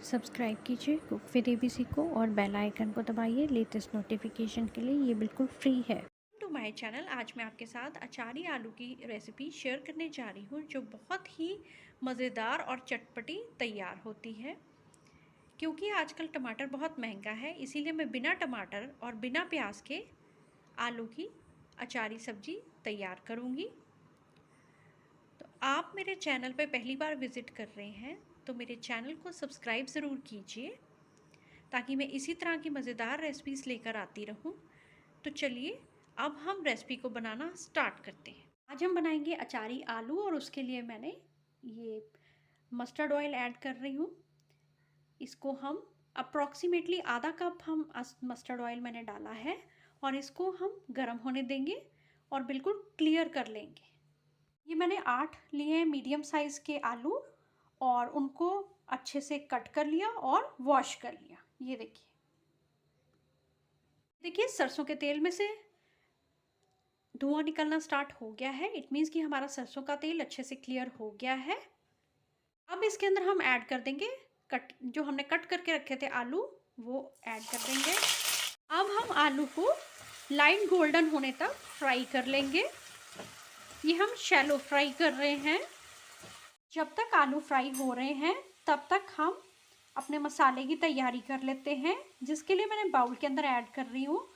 Subscribe कीजिए cook with ABC को और बेल आइकन को दबाइए लेटेस्ट नोटिफिकेशन के लिए। ये बिल्कुल फ्री है। To my channel. आज मैं आपके साथ अचारी आलू की रेसिपी शेयर करने जा रही हूँ जो बहुत ही मज़ेदार और चटपटी तैयार होती है। क्योंकि आजकल टमाटर बहुत महंगा है, इसीलिए मैं बिना टमाटर और बिना प्याज के आलू की अचारी सब्जी तैयार करूँगी। तो आप मेरे चैनल पर पहली बार विज़िट कर रहे हैं तो मेरे चैनल को सब्सक्राइब ज़रूर कीजिए ताकि मैं इसी तरह की मज़ेदार रेसिपीज़ लेकर आती रहूं। तो चलिए अब हम रेसिपी को बनाना स्टार्ट करते हैं। आज हम बनाएंगे अचारी आलू और उसके लिए मैंने ये मस्टर्ड ऑयल ऐड कर रही हूँ। इसको हम अप्रॉक्सीमेटली आधा कप हम मस्टर्ड ऑयल मैंने डाला है और इसको हम गर्म होने देंगे और बिल्कुल क्लियर कर लेंगे। ये मैंने 8 लिए हैं मीडियम साइज़ के आलू और उनको अच्छे से कट कर लिया और वॉश कर लिया। ये देखिए सरसों के तेल में से धुआं निकलना स्टार्ट हो गया है। इट मीन्स कि हमारा सरसों का तेल अच्छे से क्लियर हो गया है। अब इसके अंदर हम ऐड कर देंगे जो हमने कट करके रखे थे आलू, वो ऐड कर देंगे। अब हम आलू को लाइट गोल्डन होने तक फ्राई कर लेंगे। ये हम शैलो फ्राई कर रहे हैं। जब तक आलू फ्राई हो रहे हैं तब तक हम अपने मसाले की तैयारी कर लेते हैं, जिसके लिए मैंने बाउल के अंदर ऐड कर रही हूँ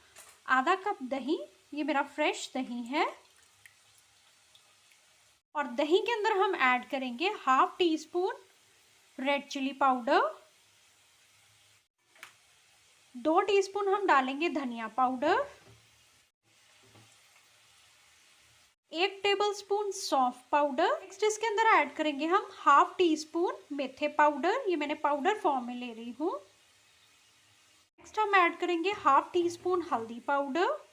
आधा कप दही। ये मेरा फ्रेश दही है और दही के अंदर हम ऐड करेंगे half teaspoon red chilli powder, 2 teaspoon हम डालेंगे धनिया पाउडर, 1 टेबलस्पून सौंफ पाउडर। नेक्स्ट इसके अंदर ऐड करेंगे हम हाफ टी स्पून मेथे पाउडर। ये मैंने पाउडर फॉर्म में ले रही हूँ। नेक्स्ट हम ऐड करेंगे हाफ टी स्पून हल्दी पाउडर।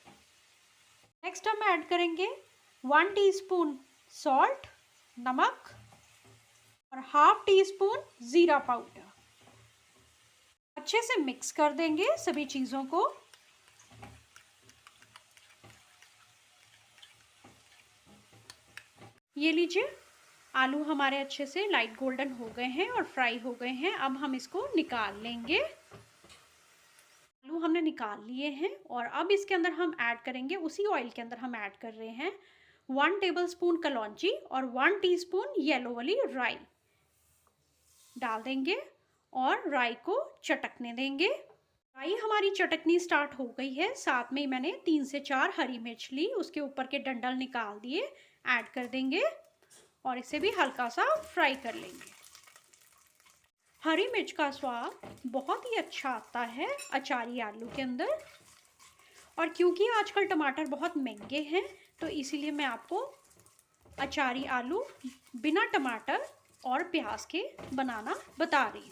नेक्स्ट हम ऐड करेंगे 1 टीस्पून सॉल्ट, नमक, और हाफ टी स्पून जीरा पाउडर। अच्छे से मिक्स कर देंगे सभी चीज़ों को। ये लीजिए आलू हमारे अच्छे से लाइट गोल्डन हो गए हैं और फ्राई हो गए हैं। अब हम इसको निकाल लेंगे। आलू हमने निकाल लिए हैं और अब इसके अंदर हम ऐड करेंगे, उसी ऑयल के अंदर हम ऐड कर रहे हैं 1 टेबलस्पून कलौंजी और 1 टीस्पून येलो वाली राई डाल देंगे और राई को चटकने देंगे। राई हमारी चटकनी स्टार्ट हो गई है। साथ में मैंने 3 से 4 हरी मिर्च ली, उसके ऊपर के डंडल निकाल दिए, ऐड कर देंगे और इसे भी हल्का सा फ्राई कर लेंगे। हरी मिर्च का स्वाद बहुत ही अच्छा आता है अचारी आलू के अंदर। और क्योंकि आजकल टमाटर बहुत महंगे हैं तो इसीलिए मैं आपको अचारी आलू बिना टमाटर और प्याज के बनाना बता रही हूँ।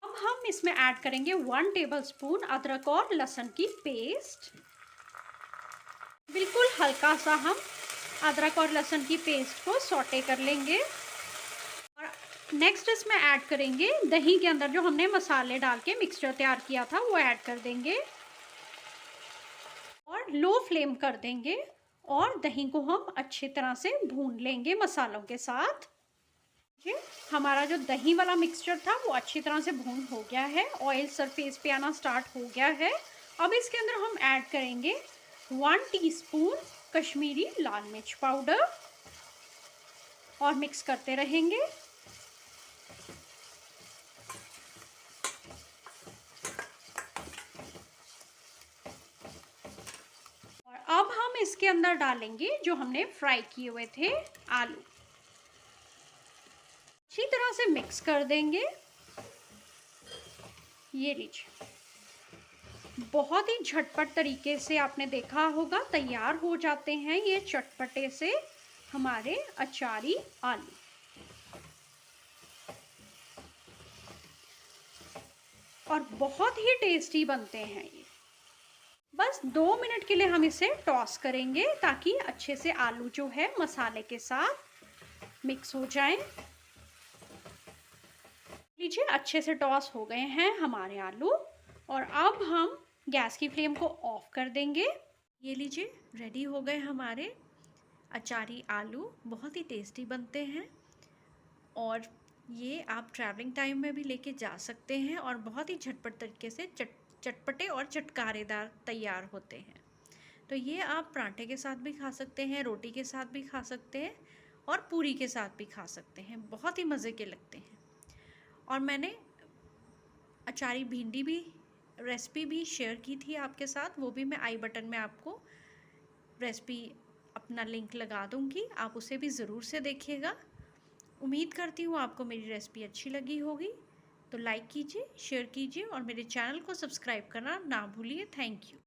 अब हम इसमें ऐड करेंगे 1 टेबलस्पून अदरक और लहसुन की पेस्ट। बिल्कुल हल्का सा हम अदरक और लहसुन की पेस्ट को सौटे कर लेंगे। और नेक्स्ट इसमें ऐड करेंगे दही के अंदर जो हमने मसाले डाल के मिक्सचर तैयार किया था, वो ऐड कर देंगे और लो फ्लेम कर देंगे और दही को हम अच्छी तरह से भून लेंगे मसालों के साथ। हमारा जो दही वाला मिक्सचर था वो अच्छी तरह से भून हो गया है, ऑयल सरफेस पे आना स्टार्ट हो गया है। अब इसके अंदर हम ऐड करेंगे 1 टीस्पून कश्मीरी लाल मिर्च पाउडर और मिक्स करते रहेंगे। और अब हम इसके अंदर डालेंगे जो हमने फ्राई किए हुए थे आलू, अच्छी तरह से मिक्स कर देंगे। ये लीजिए बहुत ही झटपट तरीके से आपने देखा होगा तैयार हो जाते हैं ये चटपटे से हमारे अचारी आलू। और बहुत ही टेस्टी बनते हैं ये। बस 2 मिनट के लिए हम इसे टॉस करेंगे ताकि अच्छे से आलू जो है मसाले के साथ मिक्स हो जाए। लीजिए अच्छे से टॉस हो गए हैं हमारे आलू और अब हम गैस की फ्लेम को ऑफ कर देंगे। ये लीजिए रेडी हो गए हमारे अचारी आलू। बहुत ही टेस्टी बनते हैं और ये आप ट्रैवलिंग टाइम में भी लेके जा सकते हैं और बहुत ही झटपट तरीके से चटपटे और चटकारेदार तैयार होते हैं। तो ये आप पराठे के साथ भी खा सकते हैं, रोटी के साथ भी खा सकते हैं और पूरी के साथ भी खा सकते हैं, बहुत ही मज़े के लगते हैं। और मैंने अचारी भिंडी भी रेसिपी भी शेयर की थी आपके साथ, वो भी मैं आई बटन में आपको रेसिपी अपना लिंक लगा दूँगी, आप उसे भी ज़रूर से देखिएगा। उम्मीद करती हूँ आपको मेरी रेसिपी अच्छी लगी होगी, तो लाइक कीजिए, शेयर कीजिए और मेरे चैनल को सब्सक्राइब करना ना भूलिए। Thank you.